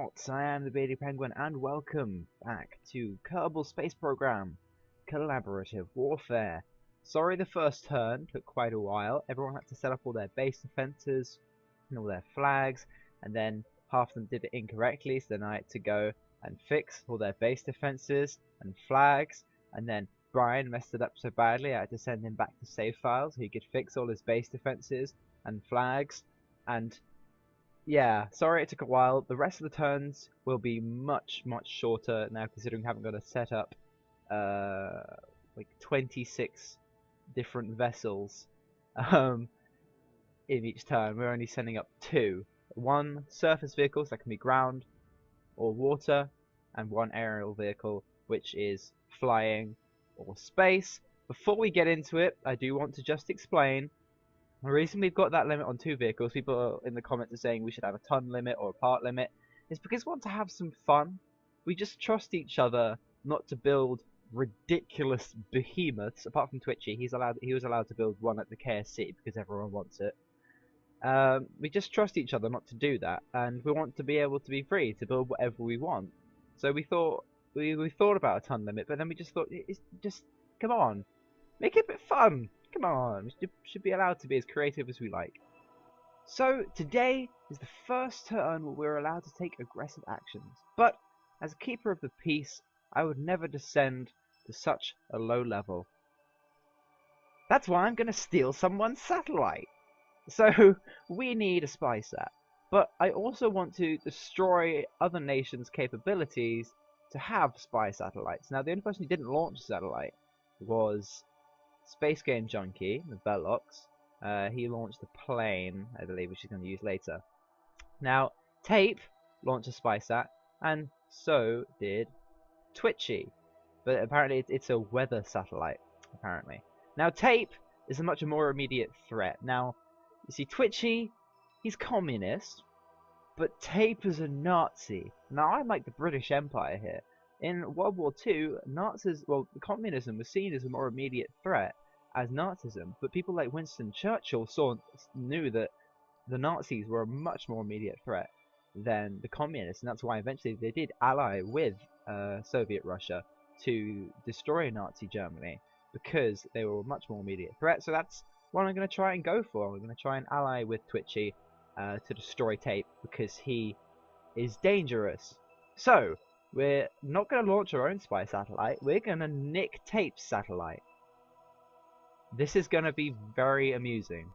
out! I am the Bearded Penguin, and welcome back to Kerbal Space Program, Collaborative Warfare. Sorry the first turn took quite a while. Everyone had to set up all their base defenses and all their flags, and then half of them did it incorrectly, so then I had to go and fix all their base defenses and flags, and then Brian messed it up so badly I had to send him back to save files so he could fix all his base defenses and flags, and yeah, sorry it took a while. The rest of the turns will be much shorter now, considering we haven't got to set up like 26 different vessels in each turn. We're only sending up 2. 1 surface vehicle, so that can be ground or water, and 1 aerial vehicle, which is flying or space. Before we get into it, I do want to just explain the reason we've got that limit on 2 vehicles. People in the comments are saying we should have a ton limit or a part limit. It's because we want to have some fun. We just trust each other not to build ridiculous behemoths. Apart from Twitchi, he was allowed to build one at the KSP because everyone wants it. We just trust each other not to do that, and we want to be able to be free to build whatever we want. So we thought about a ton limit, but then we just thought, it's just come on, make it a bit fun. Come on, we should be allowed to be as creative as we like. So today is the first turn where we're allowed to take aggressive actions. But as a keeper of the peace, I would never descend to such a low level. That's why I'm going to steal someone's satellite. So we need a spy sat. But I also want to destroy other nations' capabilities to have spy satellites. Now the only person who didn't launch a satellite was SpaceGameJunkie, the Velox. He launched a plane, I believe, which he's going to use later. Now, Tape launched a SpySat, and so did Twitchi. But apparently it's a weather satellite, apparently. Now, Tape is a much more immediate threat. Now, you see, Twitchi, he's communist, but Tape is a Nazi. Now, I'm like the British Empire here. In World War II, communism was seen as a more immediate threat as Nazism, but people like Winston Churchill knew that the Nazis were a much more immediate threat than the communists, and that's why eventually they did ally with Soviet Russia to destroy Nazi Germany, because they were a much more immediate threat. So that's what I'm going to try and go for. I'm going to try and ally with Twitchi to destroy Tape, because he is dangerous. So we're not going to launch our own spy satellite. We're going to nick Tape's satellite. This is going to be very amusing.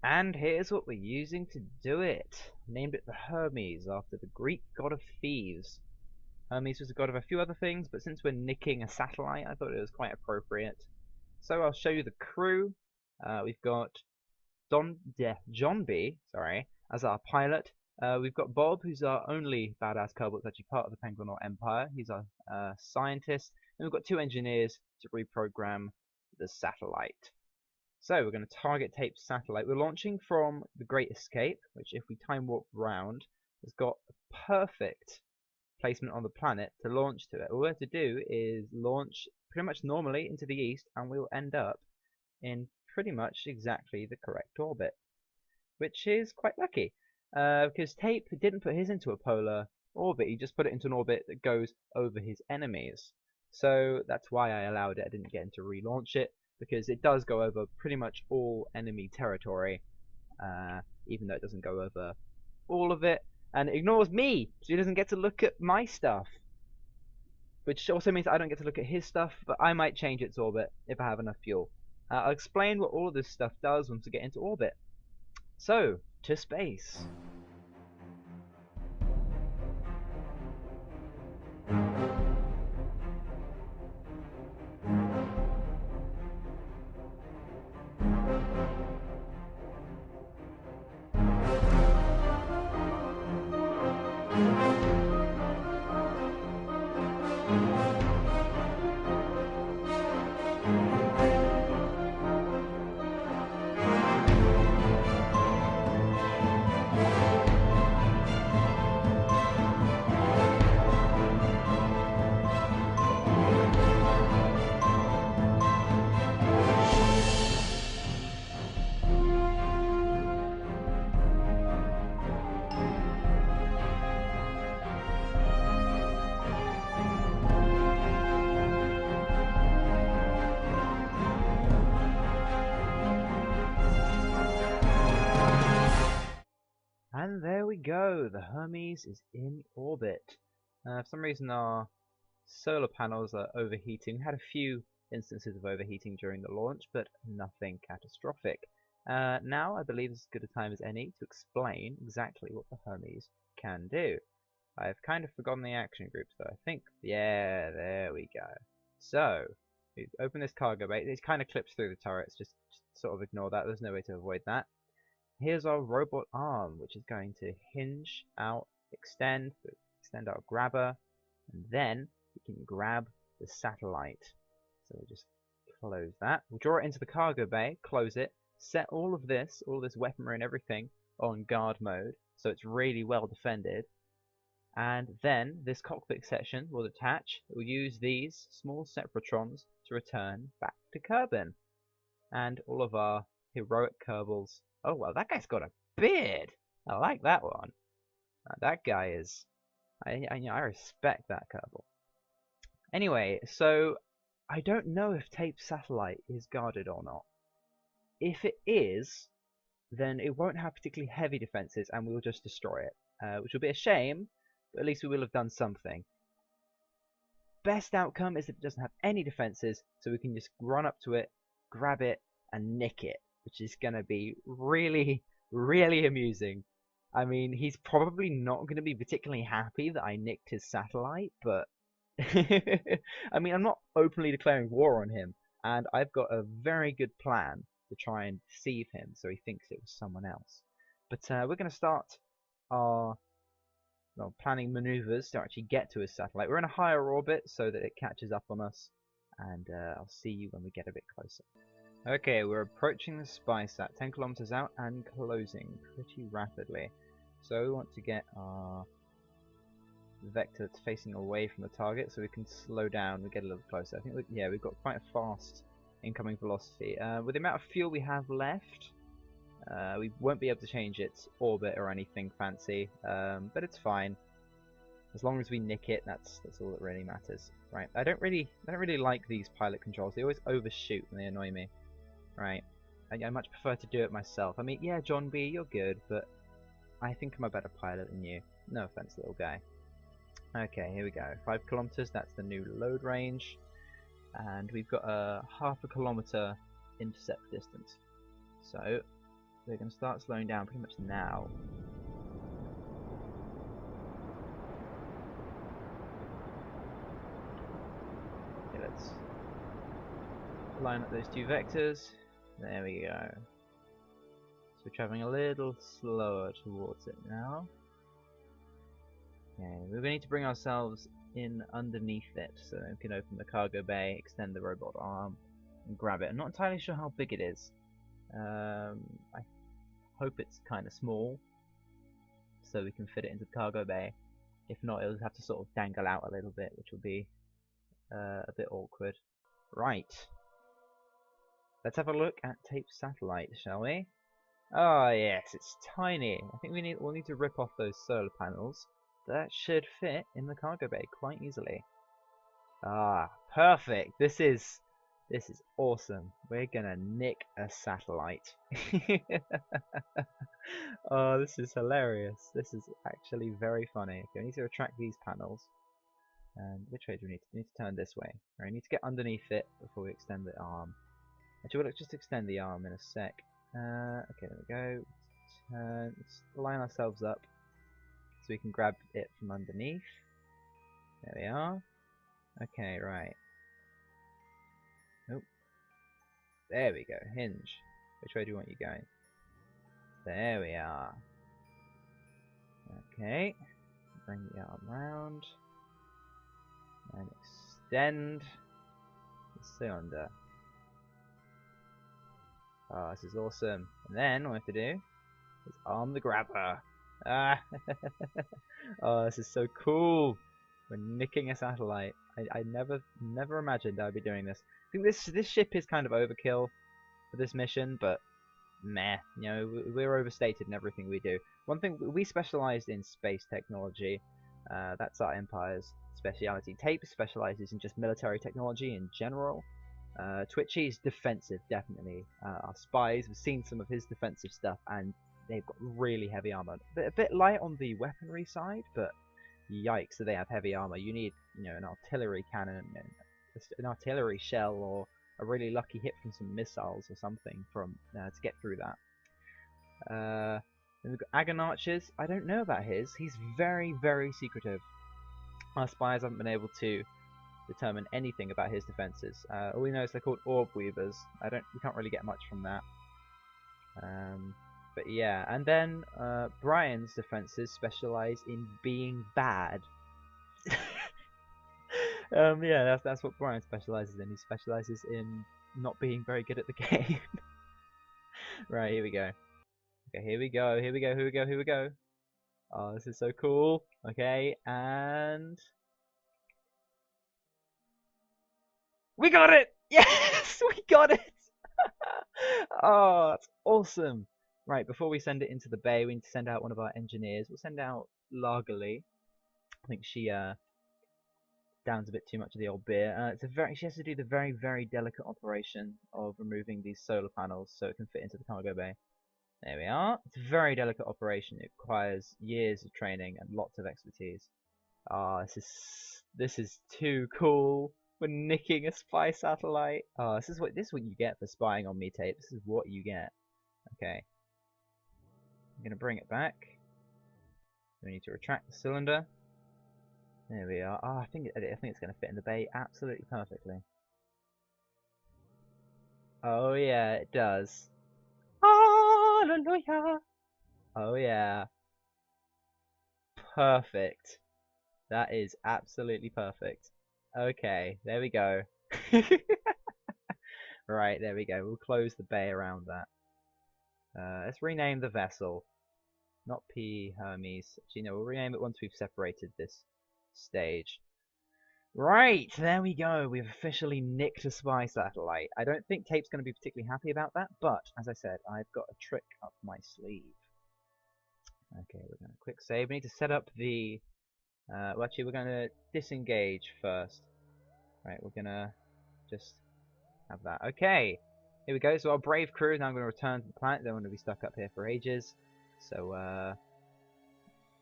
And here's what we're using to do it. Named it the Hermes, after the Greek god of thieves. Hermes was the god of a few other things, but since we're nicking a satellite, I thought it was quite appropriate. So I'll show you the crew. We've got John B, as our pilot. We've got Bob, who's our only badass Kerbal that's actually part of the Penguin Empire. He's our scientist. And we've got 2 engineers to reprogram the satellite. So we're going to target Tape's satellite. We're launching from the Great Escape, which if we time warp round, has got a perfect placement on the planet to launch to it. All we have to do is launch pretty much normally into the east, and we'll end up in pretty much exactly the correct orbit, which is quite lucky. Because Tape didn't put his into a polar orbit, he just put it into an orbit that goes over his enemies. So that's why I allowed it. I didn't get him to relaunch it, because it does go over pretty much all enemy territory, even though it doesn't go over all of it, and it ignores me, so he doesn't get to look at my stuff. Which also means I don't get to look at his stuff, but I might change its orbit if I have enough fuel. I'll explain what all of this stuff does once we get into orbit. So, to space. we go. The Hermes is in orbit. For some reason our solar panels are overheating. We had a few instances of overheating during the launch, but nothing catastrophic. Now I believe this is as good a time as any to explain exactly what the Hermes can do. I've kind of forgotten the action groups though, I think. Yeah, there we go. So, we open this cargo bay. It kind of clips through the turrets, just sort of ignore that. There's no way to avoid that. Here's our robot arm, which is going to hinge out, extend our grabber, and then we can grab the satellite. So we'll just close that. We'll draw it into the cargo bay, close it, set all this weaponry and everything on guard mode, so it's really well defended. And then this cockpit section will detach. We'll use these small separatrons to return back to Kerbin. And all of our heroic Kerbals. Oh well, that guy's got a beard! I like that one. That guy is... I respect that Kerbal. Anyway, so I don't know if Tape's satellite is guarded or not. If it is, then it won't have particularly heavy defenses and we'll just destroy it. Which will be a shame, but at least we will have done something. Best outcome is that it doesn't have any defenses, so we can just run up to it, grab it, and nick it, which is going to be really, really amusing. I mean, he's probably not going to be particularly happy that I nicked his satellite, but... I mean, I'm not openly declaring war on him, and I've got a very good plan to try and deceive him so he thinks it was someone else. But we're going to start our planning maneuvers to actually get to his satellite. We're in a higher orbit so that it catches up on us, and I'll see you when we get a bit closer. Okay, we're approaching the spy sat, 10 kilometers out and closing pretty rapidly. So we want to get our vector facing away from the target so we can slow down and get a little closer. I think we've got quite a fast incoming velocity. With the amount of fuel we have left, we won't be able to change its orbit or anything fancy, but it's fine. As long as we nick it, that's all that really matters. Right, I don't really like these pilot controls. They always overshoot and they annoy me. Right, I much prefer to do it myself. I mean, yeah, John B, you're good, but I think I'm a better pilot than you. No offense, little guy. Okay, here we go. 5 kilometers, that's the new load range. And we've got a ½ kilometer intercept distance. So, we're going to start slowing down pretty much now. Okay, let's line up those two vectors. There we go. So we're traveling a little slower towards it now. Okay, we're going to need to bring ourselves in underneath it so that we can open the cargo bay, extend the robot arm, and grab it. I'm not entirely sure how big it is. I hope it's kind of small, so we can fit it into the cargo bay. If not, it'll have to sort of dangle out a little bit, which will be a bit awkward. Right. Let's have a look at Tape's satellite, shall we? Oh yes, it's tiny. I think we'll need to rip off those solar panels. That should fit in the cargo bay quite easily. Ah, perfect. This is awesome. We're gonna nick a satellite. Oh, this is hilarious. This is actually very funny. Okay, we need to retract these panels. And which way do we need to? We need to turn this way. Right, we need to get underneath it before we extend the arm. Actually, let's just extend the arm in a sec. Okay, there we go. Let's line ourselves up so we can grab it from underneath. There we are. Okay, right. Nope. There we go. Hinge. Which way do you want you going? There we are. Okay. Bring the arm round. And extend the cylinder. Oh, this is awesome. And then what we have to do is arm the grabber. Ah! Oh, this is so cool. We're nicking a satellite. I never imagined I'd be doing this. I think this ship is kind of overkill for this mission, but meh. You know, we're overstated in everything we do. One thing, we specialized in space technology. That's our empire's speciality. Tape specializes in just military technology in general. Twitchi is defensive, definitely. Our spies, we've seen some of his defensive stuff, and they've got really heavy armor. A bit light on the weaponry side, but yikes, do they have heavy armor. You need, an artillery cannon, and an artillery shell, or a really lucky hit from some missiles or something to get through that. Then we've got Agonarches. I don't know about his. He's very, very secretive. Our spies haven't been able to determine anything about his defenses. All we know is they're called orb weavers. We can't really get much from that. But yeah, and then Brian's defenses specialize in being bad. Yeah, that's what Brian specializes in. He specializes in not being very good at the game. Right, here we go. Okay, here we go, here we go, here we go, here we go. Oh, this is so cool. Okay, and we got it! Yes, we got it! Oh, that's awesome. Right, before we send it into the bay, we need to send out one of our engineers. We'll send out Largely. I think she downs a bit too much of the old beer. She has to do the very, very delicate operation of removing these solar panels so it can fit into the cargo bay. There we are. It's a very delicate operation. It requires years of training and lots of expertise. Ah, this is too cool. We're nicking a spy satellite. Oh, this is what you get for spying on me, Tape. This is what you get. Okay. I'm gonna bring it back. We need to retract the cylinder. There we are. Ah, I think it's gonna fit in the bay absolutely perfectly. Oh yeah, it does. Hallelujah! Oh yeah. Perfect. That is absolutely perfect. Okay, there we go. Right, there we go. We'll close the bay around that. Let's rename the vessel. Not P Hermes. Actually, no, we'll rename it once we've separated this stage. Right, there we go. We've officially nicked a spy satellite. I don't think Tape's going to be particularly happy about that, but as I said, I've got a trick up my sleeve. Okay, we're going to quick save. We need to set up the... well, actually, we're going to disengage first. Right, we're going to just have that. Okay, here we go. So our brave crew is now going to return to the planet. They don't want to be stuck up here for ages. So,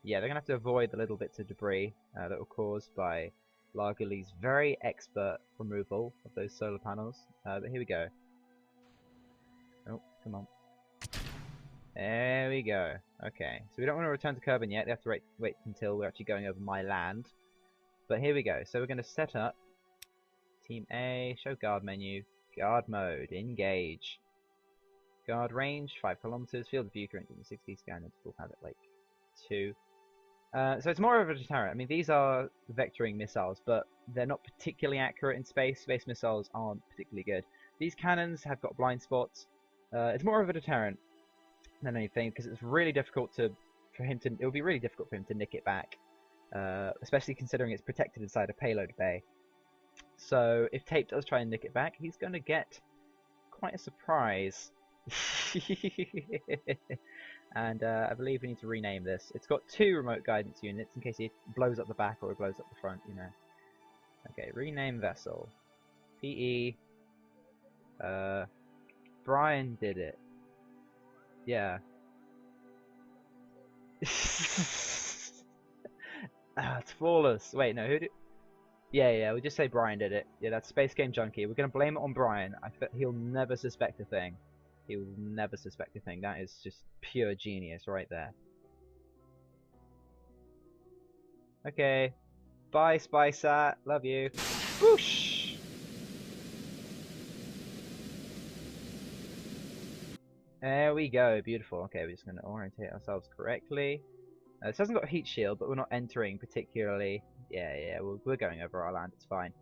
yeah, they're going to have to avoid the little bits of debris that were caused by Largely's very expert removal of those solar panels. But here we go. Oh, come on. There we go. Okay, so we don't want to return to Kerbin yet. They have to wait until we're actually going over my land. But here we go. So we're going to set up Team A, show guard menu, guard mode, engage. Guard range, 5 kilometers, field of view 360, scan interval, have it like 2. So it's more of a deterrent. I mean, these are vectoring missiles, but they're not particularly accurate in space. Space missiles aren't particularly good. These cannons have got blind spots. It's more of a deterrent than anything, because it's really difficult it would be really difficult for him to nick it back, especially considering it's protected inside a payload bay. So if Tape does try and nick it back, he's going to get quite a surprise. And I believe we need to rename this. It's got 2 remote guidance units in case it blows up the back or it blows up the front, Okay, rename vessel. PE. Brian did it. Yeah. It's flawless. Wait, no, who did... Yeah, we'll just say Brian did it. Yeah, that's SpaceGameJunkie. We're going to blame it on Brian. He'll never suspect a thing. He will never suspect a thing. That is just pure genius right there. Okay. Bye, SpySat. Love you. Whoosh! There we go. Beautiful. Okay, we're just going to orientate ourselves correctly. This hasn't got a heat shield, but we're not entering particularly... Yeah, we're going over our land. It's fine.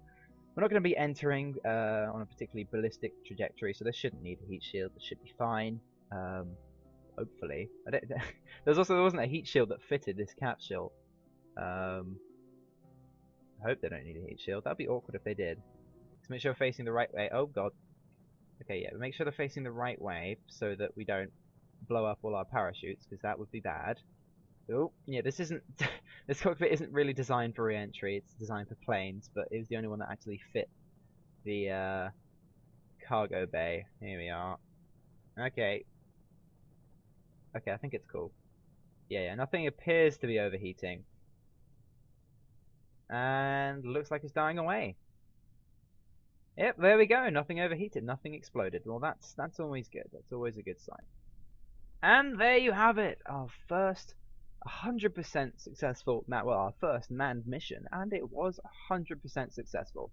We're not going to be entering on a particularly ballistic trajectory, so this shouldn't need a heat shield. This should be fine. Hopefully. There wasn't a heat shield that fitted this capsule. I hope they don't need a heat shield. That'd be awkward if they did. Let's make sure we're facing the right way. Oh god. Okay, yeah, make sure they're facing the right way so that we don't blow up all our parachutes, because that would be bad. Oh, yeah, this cockpit isn't really designed for re-entry. It's designed for planes, but it was the only one that actually fit the cargo bay. Here we are. Okay. Okay, I think it's cool. Yeah, nothing appears to be overheating. And looks like it's dying away. Yep, there we go. Nothing overheated, nothing exploded. Well, that's always good. That's always a good sign. And there you have it. Our first 100% successful, well, our first manned mission, and it was 100% successful.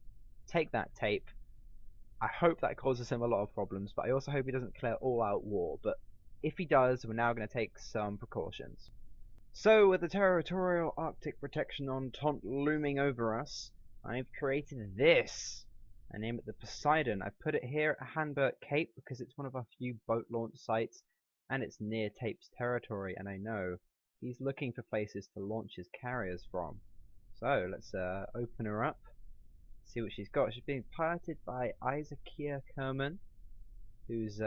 Take that, Tape. I hope that causes him a lot of problems, but I also hope he doesn't declare all-out war. But if he does, we're now going to take some precautions. So, with the territorial Arctic protection entente looming over us, I've created this. I name it the Poseidon. I put it here at Hanbert Cape because it's one of our few boat launch sites, and it's near Tape's territory, and I know he's looking for places to launch his carriers from. So, let's open her up, see what she's got. She's being piloted by Isakia Kerman, who's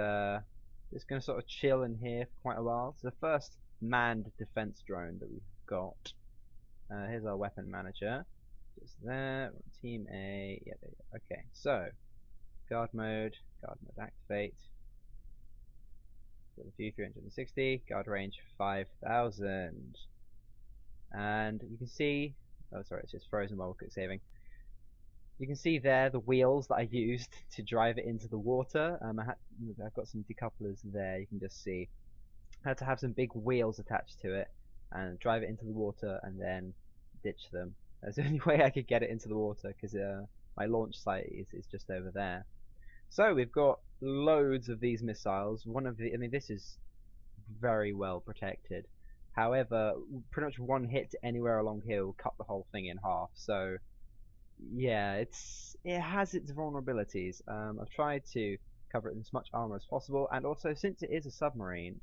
just going to sort of chill in here for quite a while. It's the first manned defense drone that we've got. Here's our weapon manager. Just there. Team A. Yeah, there you go. Okay, so guard mode activate. View 360. Guard range 5,000. And you can see. Oh, sorry, it's just frozen while we're quick saving. You can see there the wheels that I used to drive it into the water. I've got some decouplers there. You can just see. I had to have some big wheels attached to it and drive it into the water and then ditch them. That's the only way I could get it into the water because my launch site is just over there. So we've got loads of these missiles. I mean, this is very well protected. However, pretty much one hit anywhere along here will cut the whole thing in half. So yeah, it has its vulnerabilities. I've tried to cover it in as much armor as possible, and also since it is a submarine,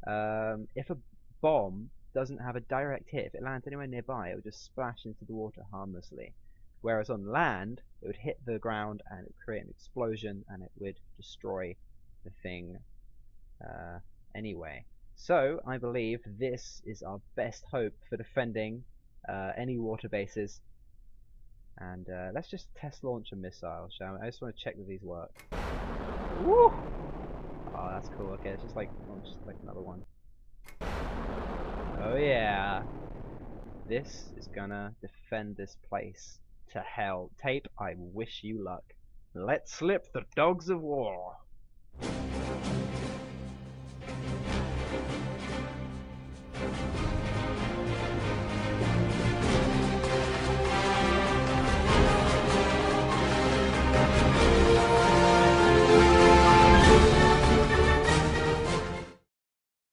if a bomb doesn't have a direct hit, if it lands anywhere nearby, it would just splash into the water harmlessly. Whereas on land, it would hit the ground and it would create an explosion and it would destroy the thing anyway. So I believe this is our best hope for defending any water bases. And let's just test launch a missile, shall we? I just want to check that these work. Woo! Oh, that's cool. Okay, let's just launch another one. Oh yeah, this is gonna defend this place to hell. Tape, I wish you luck. Let's slip the dogs of war.